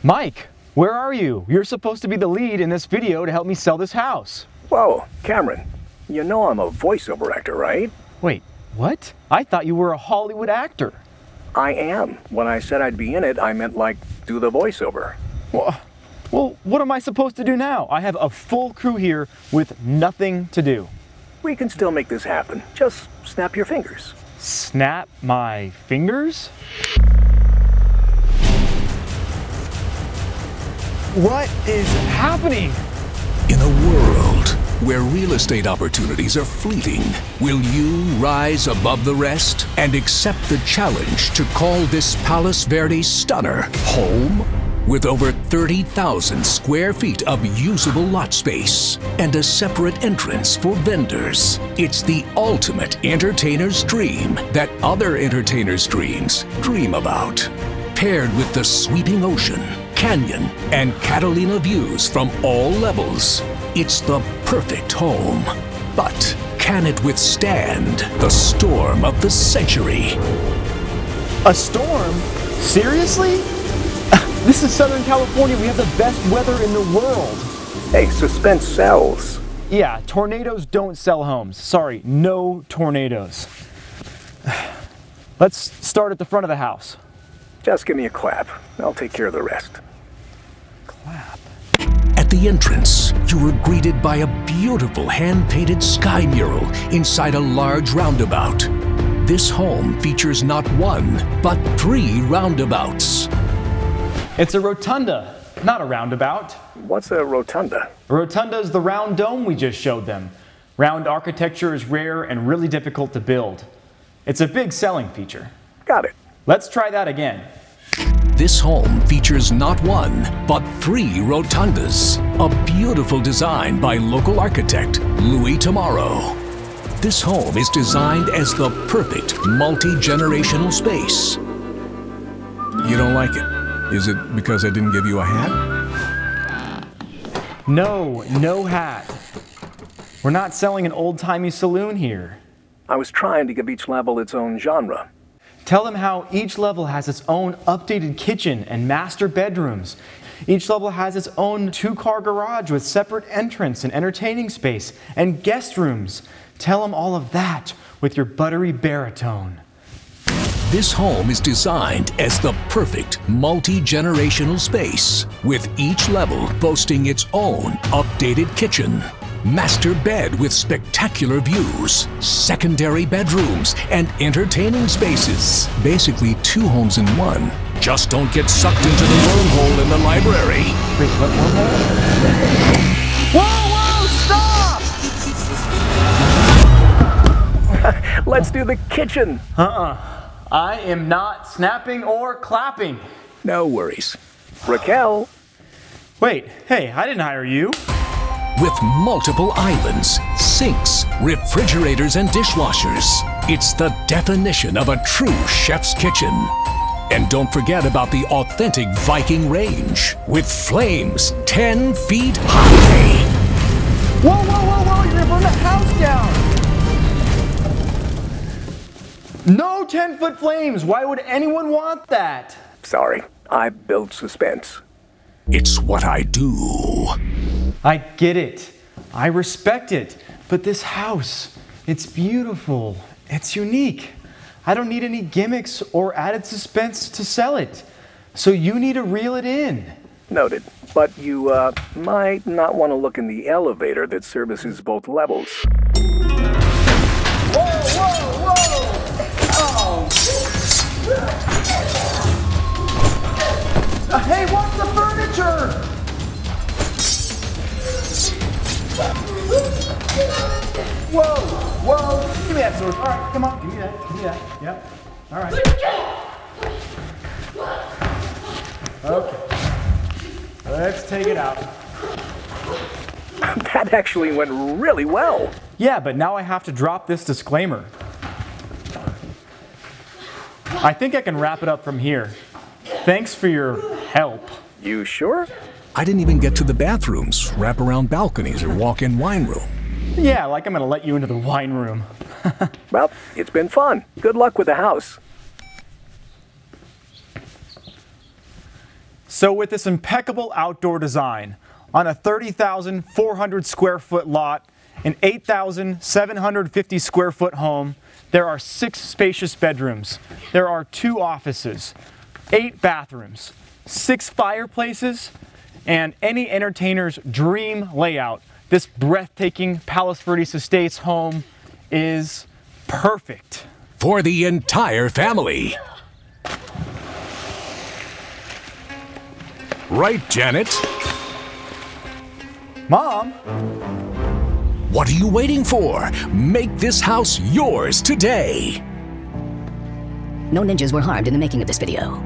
Mike, where are you? You're supposed to be the lead in this video to help me sell this house. Whoa, Cameron, you know I'm a voiceover actor, right? Wait, what? I thought you were a Hollywood actor. I am. When I said I'd be in it, I meant like do the voiceover. Well, what am I supposed to do now? I have a full crew here with nothing to do. We can still make this happen. Just snap your fingers. Snap my fingers? What is happening? In a world where real estate opportunities are fleeting, will you rise above the rest and accept the challenge to call this Palos Verdes stunner home? With over 30,000 square feet of usable lot space and a separate entrance for vendors, it's the ultimate entertainer's dream that other entertainers' dreams dream about. Paired with the sweeping ocean, canyon, and Catalina views from all levels, it's the perfect home. But can it withstand the storm of the century? A storm? Seriously? This is Southern California. We have the best weather in the world. Hey, suspense sells. Yeah, tornadoes don't sell homes. Sorry, no tornadoes. Let's start at the front of the house. Just give me a clap. I'll take care of the rest. Clap. At the entrance, you were greeted by a beautiful hand-painted sky mural inside a large roundabout. This home features not one, but 3 roundabouts. It's a rotunda, not a roundabout. What's a rotunda? A rotunda is the round dome we just showed them. Round architecture is rare and really difficult to build. It's a big selling feature. Got it. Let's try that again. This home features not one, but 3 rotundas. A beautiful design by local architect Louis Tomaro. This home is designed as the perfect multi-generational space. You don't like it? Is it because I didn't give you a hat? No hat. We're not selling an old-timey saloon here. I was trying to give each level its own genre. Tell them how each level has its own updated kitchen and master bedrooms. Each level has its own 2-car garage with separate entrance and entertaining space and guest rooms. Tell them all of that with your buttery baritone. This home is designed as the perfect multi-generational space, with each level boasting its own updated kitchen, master bed with spectacular views, secondary bedrooms, and entertaining spaces. Basically 2 homes in one. Just don't get sucked into the wormhole in the library. Wait, what wormhole? Whoa, stop! Let's do the kitchen. I am not snapping or clapping. No worries. Raquel. Wait, hey, I didn't hire you. With multiple islands, sinks, refrigerators, and dishwashers, it's the definition of a true chef's kitchen. And don't forget about the authentic Viking range, with flames 10 feet high. Whoa, you're gonna burn the house down. No 10-foot flames! Why would anyone want that? Sorry, I build suspense. It's what I do. I get it. I respect it. But this house, it's beautiful. It's unique. I don't need any gimmicks or added suspense to sell it. So you need to reel it in. Noted. But you might not want to look in the elevator that services both levels. Whoa! Oh! Hey, what's the furniture? Whoa! Give me that sword. All right, come on, give me that. Yep. All right. Okay. Let's take it out. That actually went really well. Yeah, but now I have to drop this disclaimer. I think I can wrap it up from here. Thanks for your help. You sure? I didn't even get to the bathrooms, wrap-around balconies, or walk-in wine room. Yeah, like I'm gonna let you into the wine room. Well, it's been fun. Good luck with the house. So with this impeccable outdoor design, on a 30,400 square foot lot, an 8,750 square foot home, there are 6 spacious bedrooms, there are 2 offices, 8 bathrooms, 6 fireplaces, and any entertainer's dream layout. This breathtaking Palos Verdes Estates home is perfect. For the entire family. Right, Janet? Mom? What are you waiting for? Make this house yours today. No ninjas were harmed in the making of this video.